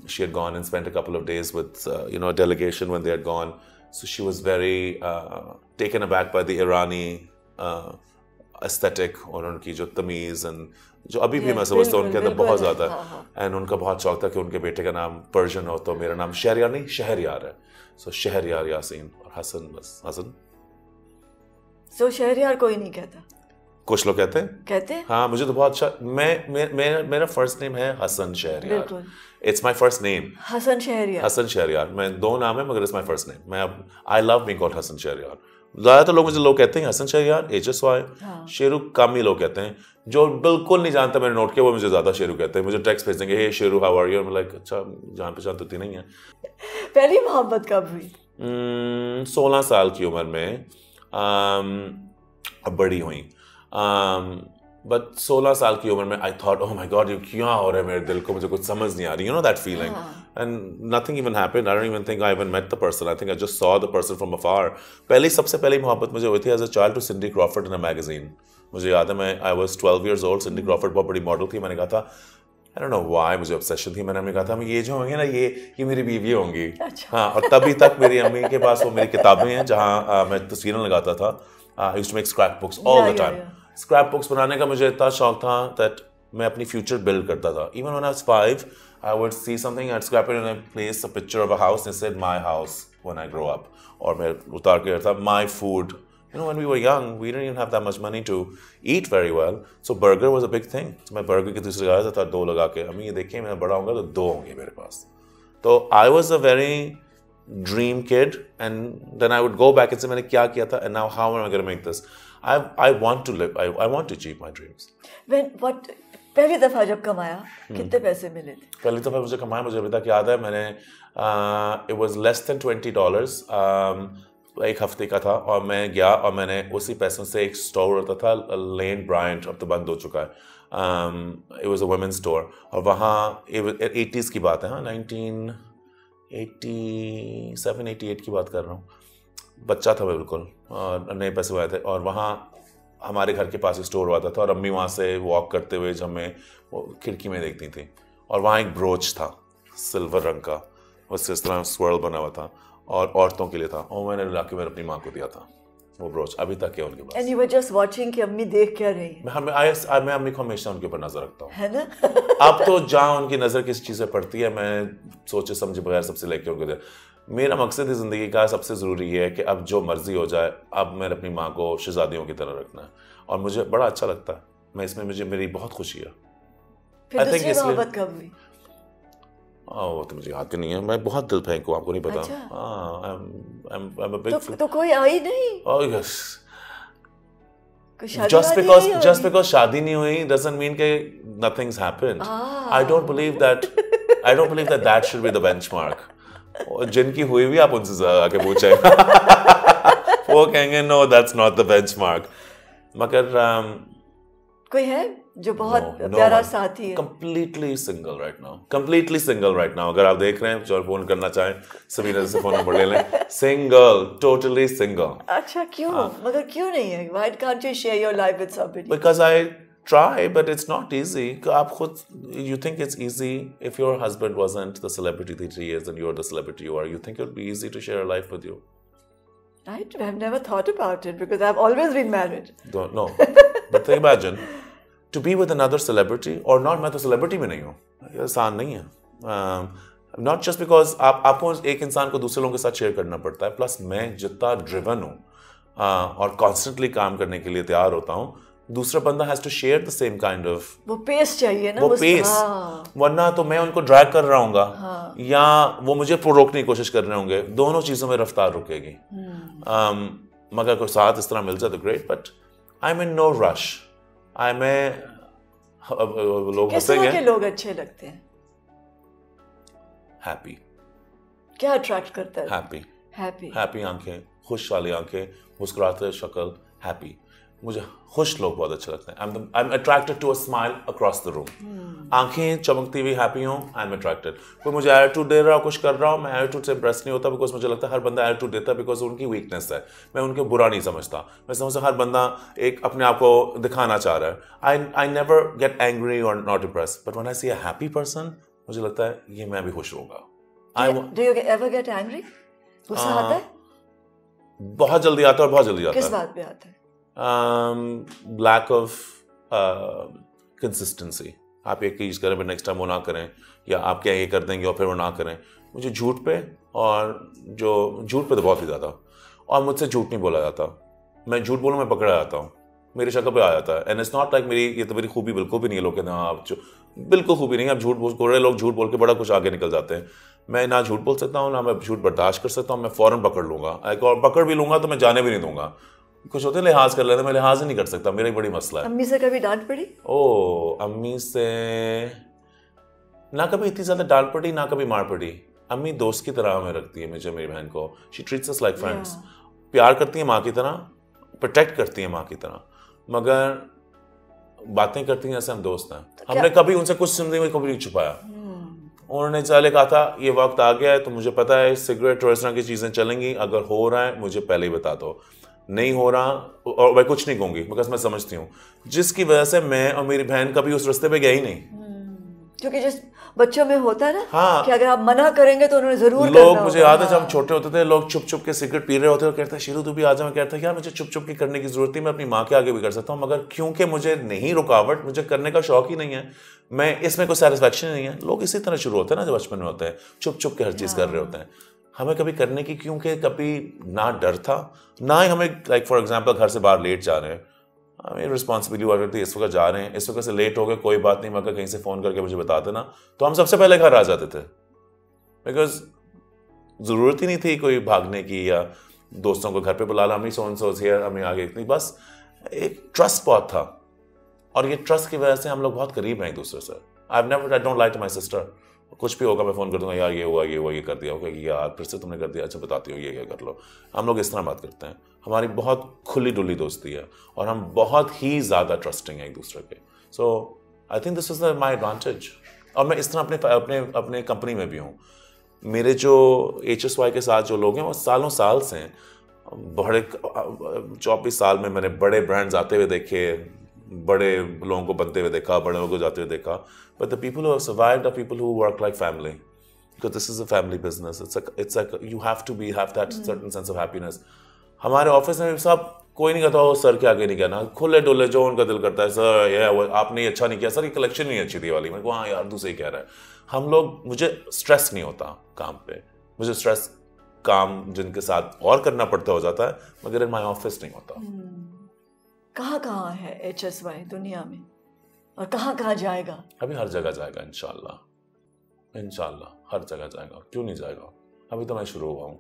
she had gone and spent a couple of days with you know a delegation when they had gone, so she was very taken aback by the Irani aesthetic और उनकी जो तमीज़ and जो अभी भी मैं समझता हूँ उनके अंदर बहुत ज़्यादा है. एंड उनका बहुत शौक था कि उनके बेटे का नाम पर्शियन हो, तो मेरा नाम शहरयार नहीं शहरयार है. सो शहरयार यासीन और हसन, बस हसन. सो शहरयार कोई नहीं कहता? कुछ लोग कहते हैं. हाँ, मुझे तो बहुत अच्छा. मेरा फर्स्ट नेम है Hasan Shehryar. It's my first name. Hasan Shehryar. Hasan Shehryar. मैं दो नाम है मगर इट्स माई फर्स्ट नेम. मैं अब I love being called Hasan Shehryar. ज़्यादातर लोग कहते हैं हसन शहरयार, HSY. शेरू कम ही लोग कहते हैं. जो बिल्कुल नहीं जानता मैंने नोट किया वो मुझे ज़्यादा शेरू कहते हैं. मुझे टेक्स्ट भेज देंगे हे शेरू हाउ आर यू. मैं लाइक अच्छा जान पहचान तो नहीं है. पहली मोहब्बत कब हुई? 16 साल की उम्र में. अब बड़ी हुई. बट 16 साल की उम्र में I thought oh my God ये क्या हो रहा है मेरे दिल को, मुझे कुछ समझ नहीं आ रही. You know that feeling. And nothing even happened. I don't even think I even met the person. I think I just saw the person from afar. सबसे पहली मोहब्बत मुझे हुई थी as a child to Cindy Crawford इन a magazine. मुझे याद है मैं I was 12 years old. Cindy Crawford बहुत बड़ी मॉडल थी. मैंने कहा था आई डोंट नो व्हाई मुझे ऑब्सेशन थी. मैंने कहा था ये जो होंगे ना ये मेरी बीवी होंगी. हाँ, और तभी तक मेरी अम्मी के पास वो मेरी किताबें हैं जहाँ मैं तस्वीरें लगाता था. I used to make scrapbooks all the time. Scrapbooks बनाने का मुझे इतना शौक था दैट मैं अपनी फ्यूचर बिल्ड करता था. Even when I was 5 I would see something I scrap it and I place a picture of a house and said my house when I grow up. और मैं उतार के था my food. You know, when we were young, we didn't even have that much money to eat very well. So burger was a big thing. So मैं burger की दूसरी जगह था 2 लगा के. अम्मी ये देखिए मैं बड़ा होऊंगा तो 2 होंगे मेरे पास. तो I was a very dream kid, and then I would go back and say मैंने क्या किया था, and now how am I going to make this? I want to live. I want to achieve my dreams. पहली दफा जब कमाया कितने पैसे मिले थे? पहली दफा मुझे कमाया मुझे अभी तक याद है. मैंने it was less than $20. एक हफ्ते का था और मैं गया और मैंने उसी पैसों से एक स्टोर होता था लेन ब्रायंट, अब तो बंद हो चुका है. It was a women's store और वहाँ 80s की बात है. हाँ, 1987-88 की बात कर रहा हूँ. बच्चा था मैं बिल्कुल और नए पैसे हुए थे. और वहाँ हमारे घर के पास एक स्टोर हुआ था और अम्मी वहाँ से वॉक करते हुए जब हमें वो खिड़की में देखती थी और वहाँ एक ब्रोच था सिल्वर रंग का, उससे इस तरह स्वर्ल बना हुआ था और औरतों के लिए था. और मैंने ला के मैंने अपनी माँ को दिया था वो ब्रोच. अभी तक है उनके पास. And you were just watching कि अम्मी देख क्या रही है? मैं अम्मी को हमेशा उनके ऊपर नजर रखता हूँ, है ना? अब तो जहाँ उनकी नज़र किसी चीज़ से पड़ती है मैं सोचे समझे बगैर सबसे लेके उनको दे. मेरा मकसद ही ज़िंदगी का सबसे ज़रूरी है कि अब जो मर्जी हो जाए अब मैंने अपनी माँ को शहजादियों की तरह रखना है और मुझे बड़ा अच्छा लगता है. मैं इसमें मेरी बहुत खुशी है. फिर दूसरी मोहब्बत कब हुई? वो तो मुझे याद नहीं है. मैं बहुत दिल फेंक हूँ, आपको नहीं पता. तो कोई आई नहीं? Oh yes. Just because शादी नहीं हुई doesn't mean कि nothing's happened. I don't believe that should be the benchmark. जिनकी हुई भी आप उनसे आके पूछे वो कहेंगे no, that's not the benchmark. मगर कोई है जो बहुत प्यारा साथी है? Completely single right now. अगर आप देख रहे हैं जो फोन करना चाहें सबीना से फोन नंबर ले लें. Totally single. अच्छा क्यों? मगर क्यों नहीं है? Why can't you share your life with somebody? Because I try, but it's not easy. आप खुद you think it's easy if your husband wasn't the celebrity that he is and you're the celebrity you are. You think it would be easy to share a life with you? I've never thought about it because I've always been married. No, but imagine to be with another celebrity और not, मैं तो celebrity में नहीं हूँ, ये आसान नहीं है। नॉट जस्ट बिकॉज आपको एक इंसान को दूसरे लोगों के साथ शेयर करना पड़ता है, प्लस मैं जितना ड्रिवन हूँ और कॉन्स्टेंटली काम करने के लिए तैयार होता हूँ, दूसरा बंदा has to share the same kind of, वो पेस चाहिए ना, वो पेस। वरना तो मैं उनको ड्रैग कर रहा हूँगा या वो मुझे रोकने की कोशिश कर रहे होंगे, दोनों चीज़ों में रफ्तार रुकेगी। मगर कोई साथ इस तरह मिल जाए तो great, but I am in no rush. आई में लोग किस तरह के लोग अच्छे लगते हैं? हैप्पी। क्या अट्रैक्ट करता है? हैप्पी। हैप्पी, हैप्पी आंखें, खुश वाली आंखें, मुस्कुराते शक्ल, हैप्पी। मुझे खुश लोग बहुत अच्छे लगते हैं। I am attracted to a smile across the room. आंखें चमकती हुई हैप्पी हों, आई एम अट्रैक्टेड। कोई मुझे एटीट्यूड दे रहा हो, कुछ कर रहा हो, मैं एटीट्यूड से इंप्रेस नहीं होता, बिकॉज मुझे लगता है हर बंदा एटीट्यूड देता है बिकॉज उनकी वीकनेस है। मैं उनके बुरा नहीं समझता, मैं समझता हर बंदा एक अपने आप को दिखाना चाह रहा है। आई नेवर गेट एंग्री और not impress, but when I see a happy person, मुझे लगता है ये मैं भी खुश रहूंगा। Do you ever get angry? गुस्सा आता है? बहुत जल्दी आता है और बहुत जल्दी आता है। किस बात पे आता है? Lack of consistency. आप एक चीज़ करें फिर नेक्स्ट टाइम वो ना करें, या आप क्या ये कर देंगे और फिर वो ना करें। मुझे झूठ पे, और जो झूठ पे तो बहुत ही ज़्यादा, और मुझसे झूठ नहीं बोला जाता। मैं झूठ बोलूँ मैं पकड़ा जाता हूँ, मेरी शक्ल पे आ जाता है। एंड इट्स नॉट लाइक मेरी, ये तो मेरी खूबी बिल्कुल भी नहीं है। लोग कहते हैं आप जो, बिल्कुल खूबी नहीं है। आप झूठ बोल रहे, लोग झूठ बोल के बड़ा कुछ आगे निकल जाते हैं। मैं ना झूठ बोल सकता हूँ, ना मैं झूठ बर्दाश्त कर सकता हूँ। मैं फ़ौरन पकड़ लूँगा, और पकड़ भी लूँगा तो मैं जाने भी नहीं दूंगा। कुछ होते हैं लिहाज कर लेते, मैं लिहाज ही नहीं कर सकता, मेरा एक बड़ी मसला है। अम्मी से कभी डांट पड़ी? अम्मी से ना कभी इतनी ज़्यादा डांट पड़ी, ना कभी मार पड़ी। अम्मी दोस्त की तरह हमें रखती है, मुझे, मेरी बहन को। She treats us like friends. प्यार करती है माँ की तरह, प्रोटेक्ट करती है माँ की तरह, मगर बातें करती हैं जैसे हम दोस्त हैं। हमने कभी उनसे कुछ जिंदगी में कभी नहीं छुपाया। उन्होंने चले कहा था ये वक्त आ गया है तो मुझे पता है सिगरेट और इस तरह की चीज़ें चलेंगी, अगर हो रहा है मुझे पहले ही बता दो, नहीं हो रहा और मैं कुछ नहीं कहूँगी, बिकॉज मैं समझती हूँ। जिसकी वजह से मैं और मेरी बहन कभी उस रास्ते पे गए ही नहीं। क्योंकि जिस बच्चों में होता है ना, हाँ, कि अगर आप मना करेंगे तो उन्होंने जरूर करना लोग, मुझे याद है जब हाँ। हम छोटे होते थे, लोग छुप छुप के सिगरेट पी रहे होते और कहते हैं शीरू तू भी आ जा। मैं कहता यार मुझे छुप छुप के करने की जरूरत नहीं, मैं अपनी माँ के आगे भी कर सकता हूँ, मगर क्योंकि मुझे नहीं रुकावट, मुझे करने का शौक ही नहीं है, मैं इसमें कोई सेटिस्फैक्शन नहीं है। लोग इसी तरह शुरू होते हैं ना, जब बचपन में होते हैं छुप छुप के हर चीज़ कर रहे होते हैं। हमें कभी करने की, क्योंकि कभी ना डर था, ना ही हमें, लाइक फॉर एग्जाम्पल घर से बाहर लेट जा रहे हैं, हमें रिस्पॉन्सिबिलिटी हुआ करती है इस वक्त जा रहे हैं, इस वक्त से लेट हो गए, कोई बात नहीं, मगर कहीं से फ़ोन करके मुझे बता देना, तो हम सबसे पहले घर आ जाते थे। बिकॉज ज़रूरत ही नहीं थी कोई भागने की या दोस्तों को घर पे बुला ला, हमें सोन सोच हियर, हमें आगे इतनी, बस एक ट्रस्ट बहुत था। और ये ट्रस्ट की वजह से हम लोग बहुत करीब हैं एक दूसरे से। I don't like to my sister. कुछ भी होगा मैं फ़ोन कर दूंगा, यार ये हुआ, ये हुआ, ये कर दिया होगा, यार फिर से तुमने कर दिया, अच्छा बताती हो ये कर लो। हम लोग इस तरह बात करते हैं। हमारी बहुत खुली डुली दोस्ती है और हम बहुत ही ज़्यादा ट्रस्टिंग हैं एक दूसरे के। So I think this is my advantage. और मैं इस तरह अपने कंपनी में भी हूँ। मेरे जो HSY के साथ जो लोग हैं वो सालों साल से हैं। बड़े 24 साल में मैंने बड़े ब्रांड्स आते हुए देखे, बड़े लोगों को बनते हुए देखा, बड़े लोगों को जाते हुए देखा। But the people who have survived are people who work like family, because this is a family business. It's like you have to have that certain sense of happiness. हमारे ऑफिस में सब कोई नहीं कहता हो सर के आगे नहीं कहना, खुले डुले जो उनका दिल करता है, सर ये आपने अच्छा नहीं किया, सर ये कलेक्शन नहीं अच्छी थी वाली। मैं हाँ यार दूसरे ही कह रहा है। हम लोग, मुझे स्ट्रेस नहीं होता काम पे, मुझे स्ट्रेस काम जिनके साथ और करना पड़ता हो जाता है, मगर इन माई ऑफिस नहीं होता। कहाँ कहाँ है HSY दुनिया में और कहाँ कहाँ जाएगा? अभी हर जगह जाएगा इंशाल्लाह, इंशाल्लाह हर जगह जाएगा। क्यों नहीं जाएगा? अभी तो मैं शुरू हुआ हूँ।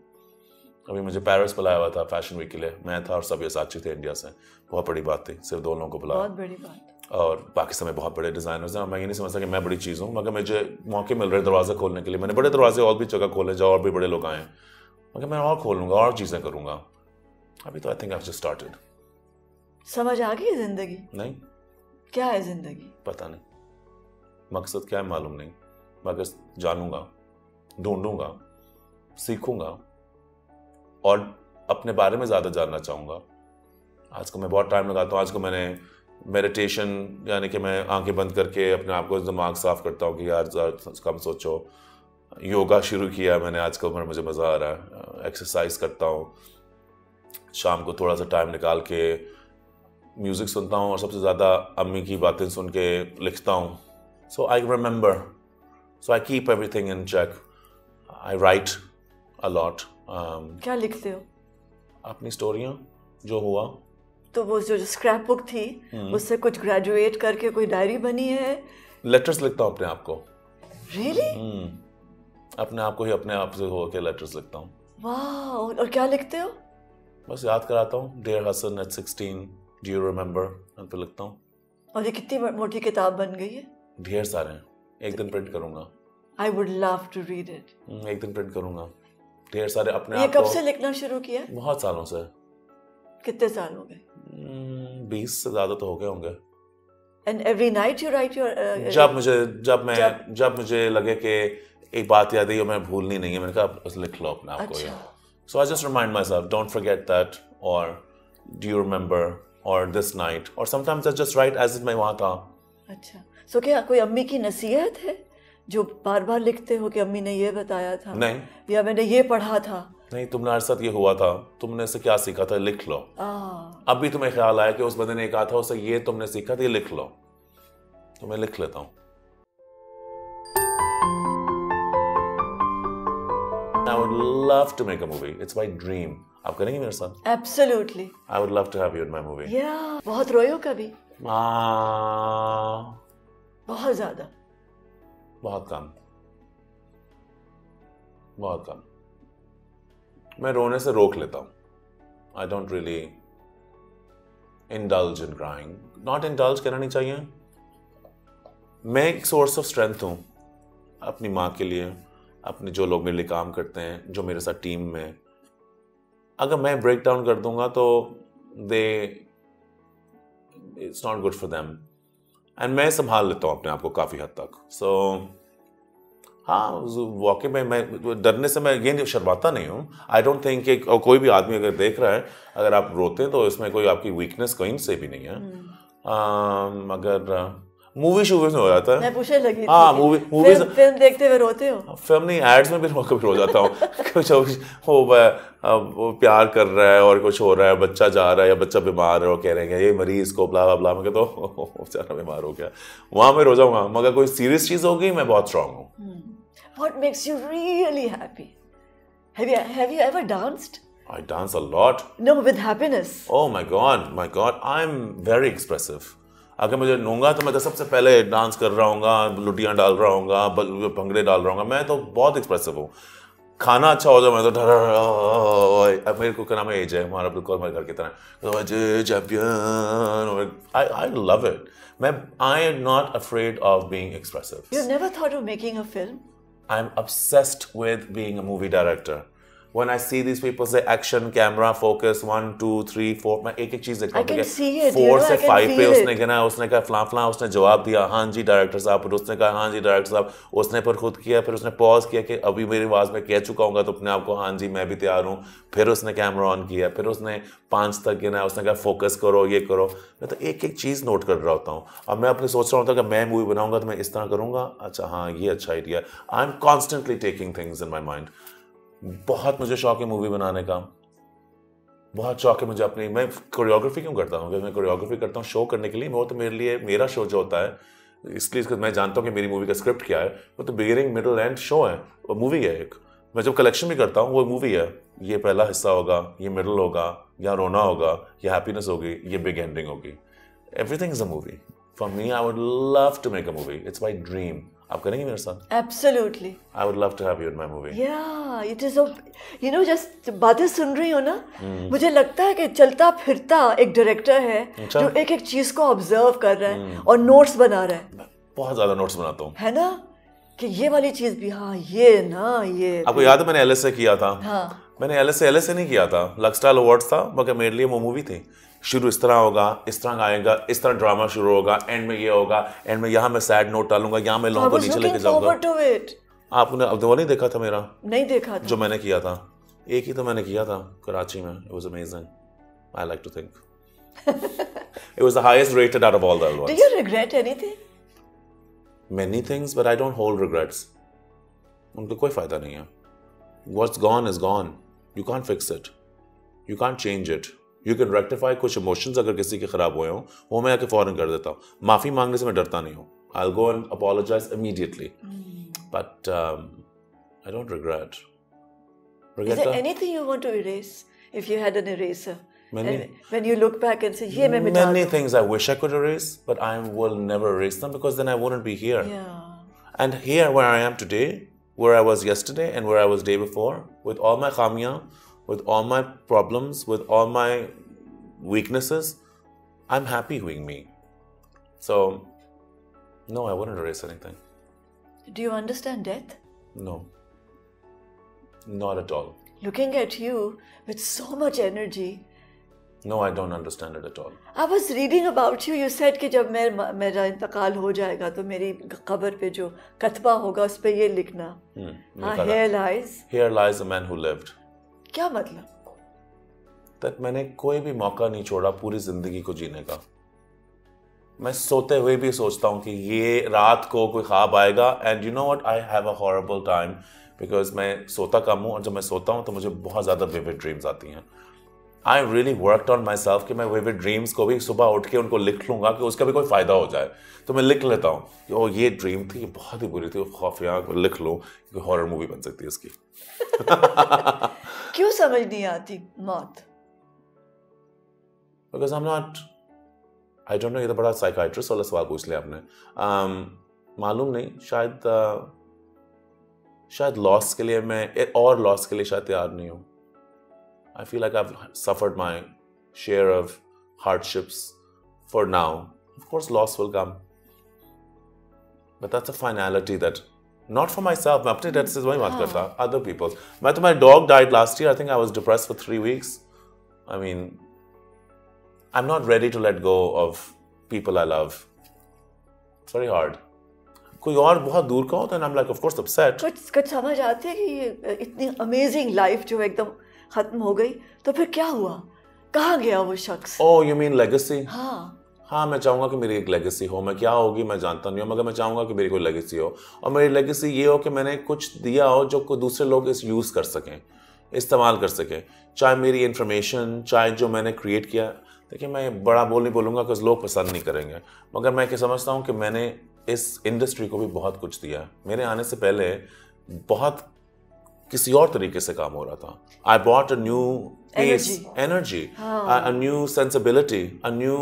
अभी मुझे पेरिस बुलाया हुआ था फैशन वीक के लिए, मैं था और सब ये साथी थे इंडिया से। बहुत बड़ी बात थी, सिर्फ 2 लोगों को बुलाया, बहुत बड़ी बात। और पाकिस्तान में बहुत बड़े डिज़ाइनर्स हैं। मैं ये नहीं समझता कि मैं बड़ी चीज़ हूँ, मगर मुझे मौके मिल रहे दरवाज़ा खोलने के लिए। मैंने बड़े दरवाजे और भी जगह खोले जाओ, और भी बड़े लोग आए, मगर मैं और खोलूँगा और चीज़ें करूँगा। अभी तो आई थिंक आई जस्ट स्टार्टेड। समझ आ गई जिंदगी? नहीं। क्या है जिंदगी? पता नहीं, मकसद क्या है मालूम नहीं, मगर जानूंगा, ढूंढूंगा, सीखूंगा और अपने बारे में ज़्यादा जानना चाहूँगा। आज को मैं बहुत टाइम लगाता हूँ। आज को मैंने मेडिटेशन, यानी कि मैं आंखें बंद करके अपने आप को दिमाग साफ करता हूँ कि यार कम सोचो। योगा शुरू किया मैंने आजकल, मुझे मज़ा आ रहा है। एक्सरसाइज करता हूँ, शाम को थोड़ा सा टाइम निकाल के म्यूज़िक सुनता हूँ और सबसे ज़्यादा अम्मी की बातें सुन के लिखता हूँ. So I remember. So I keep everything in check. I write a lot. क्या लिखते हो? अपनी स्टोरियाँ जो हुआ. तो वो जो स्क्रैप बुक थी उससे कुछ ग्रेजुएट करके कोई डायरी बनी है? लेटर्स लिखता हूँ अपने आप को. Really? अपने आप को ही अपने आप से हो के लेटर्स लिखता हूँ. वाह. और क्या लिखते हो? बस याद कराता हूँ. Dear Hassan at 16, do you remember? और फिर लिखता हूँ. और ये कितनी मोटी किताब बन गई है? ढेर सारे हैं. एक दिन प्रिंट करूँगा. I would love to read it. एक दिन प्रिंट करूँगा. ढेर सारे अपने ये आप को. कब से लिखना शुरू किया? बहुत सालों से. कितने साल हो गए? 20 से ज़्यादा तो हो गए होंगे. And every night you write your जब मुझे लगे कि एक बात याद आई और मैं भूलनी नहीं है, मैंने कहा बस लिख लो अपने आप को ये. So I just remind myself, don't forget that, or do you remember, or this night, or sometimes I just write as if मैं वहाँ था. अच्छा. So क्या कोई अम्मी की नसीहत है जो बार बार लिखते हो कि अम्मी ने ये बताया था? नहीं. या मैंने ये पढ़ा था? नहीं, तुमने साथ ये हुआ था, तुमने इससे क्या सीखा था, लिख लो. अब भी तुम्हें ख्याल आया कि उस बंदे ने कहा था, उससे ये तुमने सीखा था, ये लिख लो. तो मैं लिख लेता हूँ. I would love to make a movie. It's my dream. आप करेंगे मेरे साथ? Absolutely. I would love to have you in my movie. Yeah. बहुत रोए हो कभी? बहुत ज़्यादा. बहुत कम. मैं रोने से रोक लेता हूँ. I don't really indulge in crying. Not indulge कहना नहीं चाहिए. मैं एक source of strength हूँ अपनी माँ के लिए, अपने जो लोग मेरे लिए काम करते हैं, जो मेरे साथ टीम में. अगर मैं ब्रेक डाउन कर दूंगा तो it's not good for them. And मैं संभाल लेता हूँ अपने आप को काफ़ी हद तक. सो हाँ, वाकई में मैं डरने से मैं ये शर्माता नहीं हूँ. आई डोंट थिंक कि कोई भी आदमी अगर देख रहा है, अगर आप रोते हैं तो इसमें कोई आपकी वीकनेस कहीं से भी नहीं है. अगर मूवी शूवीज में हो जाता है. मैं पूछने लगी हाँ, मूवीज फिल्म देखते हुए रोते हो? फिल्म नहीं, एड्स में भी कभी रो जाता हूँ. कुछ वो प्यार कर रहा है और कुछ हो रहा है, बच्चा जा रहा है या बच्चा बीमार है और कह रहे हैं ये मरीज को ब्ला ब्ला, मैं कहता हूँ बेचारा बीमार हो गया, वहाँ मैं रो जाऊँगा. मगर कोई सीरियस चीज़ होगी मैं बहुत स्ट्रांग हूँ. What makes you really happy? Have you ever danced? I dance a lot. No, with happiness. Oh my God, I'm very expressive. अगर मुझे लूँगा तो मैं तो सबसे पहले डांस कर रहा हूँ, लुटियाँ डाल रहा हूँ, भंगड़े डाल रहा हूँ. मैं तो बहुत एक्सप्रेसिव हूँ. खाना अच्छा हो जाए मैं तो अब मेरे को क्या नाम है, एज है हमारा, बिल्कुल हमारे घर की तरह, तो champion. I love it. I am not afraid of being expressive. You've never thought of making a film? I'm obsessed with being a movie director. When I see these people say action, camera, focus, 1, 2, 3, 4, मैं एक चीज देखता हूँ. I can see it. 4 से 5 पे उसने गिना, उसने कहा फलां फलां, उसने जवाब दिया हाँ जी डायरेक्टर साहब, फिर उसने कहा हाँ जी डायरेक्टर साहब, उसने पर खुद किया, फिर उसने पॉज किया कि अभी मेरी आवाज़ में कह चुका हूँ तो अपने आप को हाँ जी मैं भी तैयार हूँ. फिर उसने कैमरा ऑन किया, फिर उसने 5 तक गिना, उसने कहा फोकस करो, ये करो. मैं तो एक चीज़ नोट कर रहा होता हूँ. अब मैं अपने सोच रहा होता कि मैं मूवी बनाऊंगा तो मैं इस तरह करूँगा, अच्छा हाँ ये अच्छा idea. I am constantly taking things in my mind. बहुत मुझे शौक है मूवी बनाने का, बहुत शौक है मुझे अपनी. मैं कोरियोग्राफी क्यों करता हूँ? मैं कोरियोग्राफी करता हूँ शो करने के लिए. वो तो मेरे लिए मेरा शो जो होता है, इसलिए मैं जानता हूँ कि मेरी मूवी का स्क्रिप्ट क्या है. वो तो बिगिनिंग मिडल एंड शो है, वो मूवी है एक. मैं जब कलेक्शन भी करता हूँ वो मूवी है. ये पहला हिस्सा होगा, ये मिडल होगा, या रोना होगा, ये हैप्पीनेस होगी, ये बिग एंडिंग होगी. Everything is a movie. For me I would love to make a movie. It's my dream. आप करेंगे मेरे साथ? Absolutely. I would love to have you in my movie. Yeah, it is just बातें सुन रही हो ना, मुझे लगता है कि चलता फिरता एक डायरेक्टर है जो एक चीज को ऑब्जर्व कर रहा है और नोट्स बना रहा है. बहुत ज्यादा नोट्स बनाता हूँ, है ना, कि ये वाली चीज भी, हाँ ये ना, ये आपको याद है मैंने LSA किया था. हाँ. मैंने LSA नहीं किया था, लक्सटाइल अवार्ड्स था, मगर मेरे लिए वो मूवी थी. शुरू इस तरह होगा, इस तरह आएगा, इस तरह ड्रामा शुरू होगा, एंड में ये होगा, एंड में यहाँ मैं सैड नोट डालूंगा, यहाँ मैं लोगों को नीचे लेके जाऊंगा. आपने अब वो नहीं देखा था मेरा? नहीं देखा था. जो मैंने किया था, एक ही तो मैंने किया था कराची में. It was amazing. I like to think. It was the highest rated out of all the awards. Do you regret anything? Many things, but I don't hold regrets. उनको कोई फायदा नहीं है. What's gone is gone. You can't fix it. You can't change it. You can rectify कुछ emotions अगर किसी के खराब हुए हों, वो मैं आके फौरन कर देता हूँ. माफ़ी मांगने से मैं डरता नहीं हूँ. I will go and apologise immediately. But I don't regret. Is there anything you want to erase if you had an eraser? Many, when you look back and say, "ये मैं मिटा many things I wish I could erase, but I will never erase them because then I wouldn't be here. Yeah. And here, where I am today, where I was yesterday, and where I was day before, with all my khamia, with all my problems, with all my weaknesses, I'm happy being me. So, no, I wouldn't erase anything. Do you understand death? No. Not at all. Looking at you with so much energy. No, I don't understand it at all. I was reading about you. You said कि जब मेरा इंतकाल हो जाएगा तो मेरी कब्र पे जो कतबा होगा उस पे ये लिखना. Here lies. Here lies a man who lived. क्या मतलब? That मैंने कोई भी मौका नहीं छोड़ा पूरी जिंदगी को जीने का. मैं सोते हुए भी सोचता हूँ कि ये रात को कोई ख्वाब आएगा. And you know what? I have a horrible time. Because मैं सोता कम हूँ और जब मैं सोता हूँ तो मुझे बहुत ज़्यादा विविड ड्रीम्स आती हैं. I really worked on my self कि मैं विविड ड्रीम्स को भी सुबह उठ के उनको लिख लूँगा कि उसका भी कोई फ़ायदा हो जाए. तो मैं लिख लेता हूँ कि ओ ये ड्रीम थी, ये बहुत ही बुरी थी, खौफनाक, लिख लो कि हॉरर मूवी बन सकती है इसकी. क्यों समझ नहीं आती मौत? Because I am not, I don't no. ये तो बड़ा साइकाइट्रिस्ट वाला सवाल पूछ लिया आपने. मालूम नहीं, शायद लॉस के लिए मैं और लॉस के लिए शायद तैयार नहीं हूँ. I feel like I have suffered my share of hardships for now. Of course loss will come, but that's a finality that not for my self. मैं अपने डेथ से वही बात करता, अदर पीपल्स. मैं तो, my dog died last year. I think I was depressed for 3 weeks. I mean I am not ready to let go of people I love. It's very hard. कोई और बहुत दूर का हो तो I am like of course upset. कुछ समझ आती है कि ये इतनी अमेजिंग लाइफ जो एकदम खत्म हो गई तो फिर क्या हुआ? कहाँ गया वो शख्स? Oh you mean legacy? हाँ, मैं चाहूँगा कि मेरी एक लेगेसी हो. मैं क्या होगी मैं जानता नहीं हूँ, मगर मैं चाहूँगा कि मेरी कोई लेगेसी हो. और मेरी लेगेसी ये हो कि मैंने कुछ दिया हो जो दूसरे लोग इस यूज़ कर सकें, इस्तेमाल कर सकें. चाहे मेरी इंफॉर्मेशन, चाहे जो मैंने क्रिएट किया. देखिए मैं बड़ा बोल नहीं बोलूँगा कि लोग पसंद नहीं करेंगे, मगर मैं क्या समझता हूँ कि मैंने इस इंडस्ट्री को भी बहुत कुछ दिया है. मेरे आने से पहले बहुत किसी और तरीके से काम हो रहा था. I bought a new pace, energy, a new sensibility, a new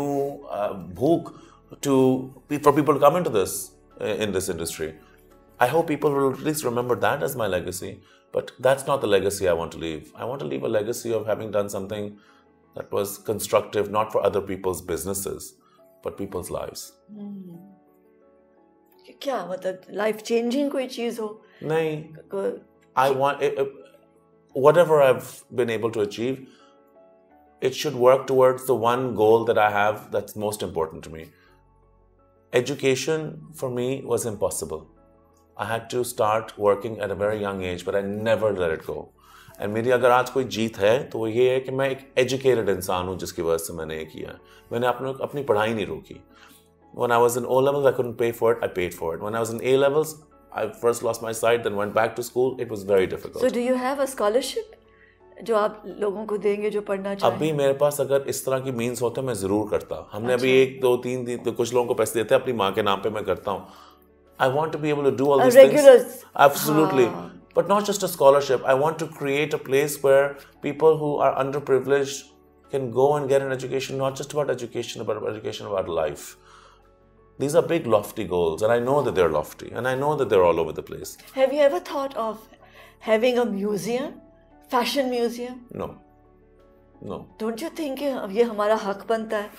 भूख for people to come into this in this industry. I hope people will at least remember that as my legacy. But that's not the legacy I want to leave. I want to leave a legacy of having done something that was constructive, not for other people's businesses, but people's lives. क्या मतलब life changing कोई चीज हो? नहीं. I want whatever I've been able to achieve, it should work towards the one goal that I have that's most important to me. Education for me was impossible. I had to start working at a very young age, but I never let it go. And मेरी अगर आज कोई जीत है तो वो ये है कि मैं एक educated इंसान हूँ जिसकी वजह से मैंने ये किया. मैंने अपनी पढ़ाई नहीं रोकी. When I was in O levels, I couldn't pay for it. I paid for it. When I was in A levels, I first lost my sight, then went back to school. It was very difficult. So do you have a scholarship जो आप लोगों को देंगे जो पढ़ना चाहें? अभी मेरे पास अगर इस तरह की मीन्स होते मैं ज़रूर करता. हमने अभी 1, 2, 3 तो कुछ लोगों को पैसे देते हैं अपनी माँ के नाम पे. मैं करता हूँ. I want to be able to do all these things. Absolutely. But not just a scholarship. I want to create a place where people who are underprivileged can go and get an education, not just about education, but education about life. These are big, lofty goals, and I know that they're lofty, and I know that they're all over the place. Have you ever thought of having a museum, fashion museum? No. Don't you think ये हमारा हक बनता है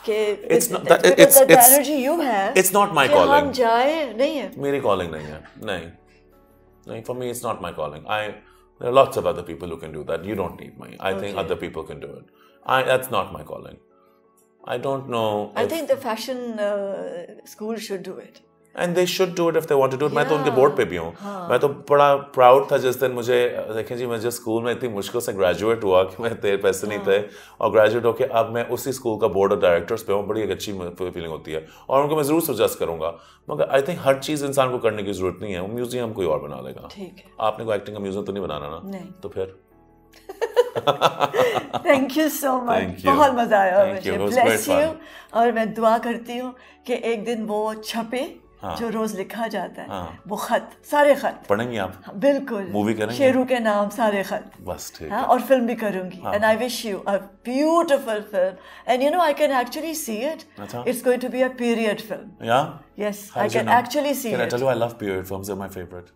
कि it's not that it's the energy you have? It's not my calling. हम जाए नहीं है. मेरी calling नहीं है. नहीं. For me, it's not my calling. There are lots of other people who can do that. You don't need me. I think other people can do it. That's not my calling. I don't know. I think the fashion school should do it. And they should do it if they want to do it. मैं तो उनके board पे भी हूँ. मैं तो बड़ा proud था जिस दिन मुझे देखें जी मैं जिस स्कूल में इतनी मुश्किल से ग्रेजुएट हुआ कि मैं तेरे पैसे नहीं थे और ग्रेजुएट होके अब मैं उसी स्कूल का बोर्ड ऑफ डायरेक्टर्स पे हूँ. बड़ी एक अच्छी फीलिंग होती है और उनको मैं ज़रूर सजेस्ट करूँगा. मगर आई थिंक हर चीज़ इंसान को करने की ज़रूरत नहीं है. वो म्यूजियम कोई और बना लेगा. ठीक है. आपने कोई एक्टिंग का म्यूजियम तो नहीं बनाना ना? नहीं. तो फिर thank you so much, Thank you. बहुत मजा आया Thank मुझे। you. It was bless great you. fun. और मैं दुआ करती हूँ कि एक दिन वो छपे हाँ। जो रोज लिखा जाता है, हाँ। वो खत, सारे खत। पढ़ेंगे आप? हाँ, बिल्कुल। मूवी करेंगे? शेरू के नाम सारे खत। बस ठीक हाँ, है। और फिल्म भी करूंगी। हाँ। And I wish you a beautiful film and you know I can actually see it. अच्छा। It's going to be a period film. Yeah? Yes, How I did you can know? actually see Can I it. tell you I love period films? They're my favorite.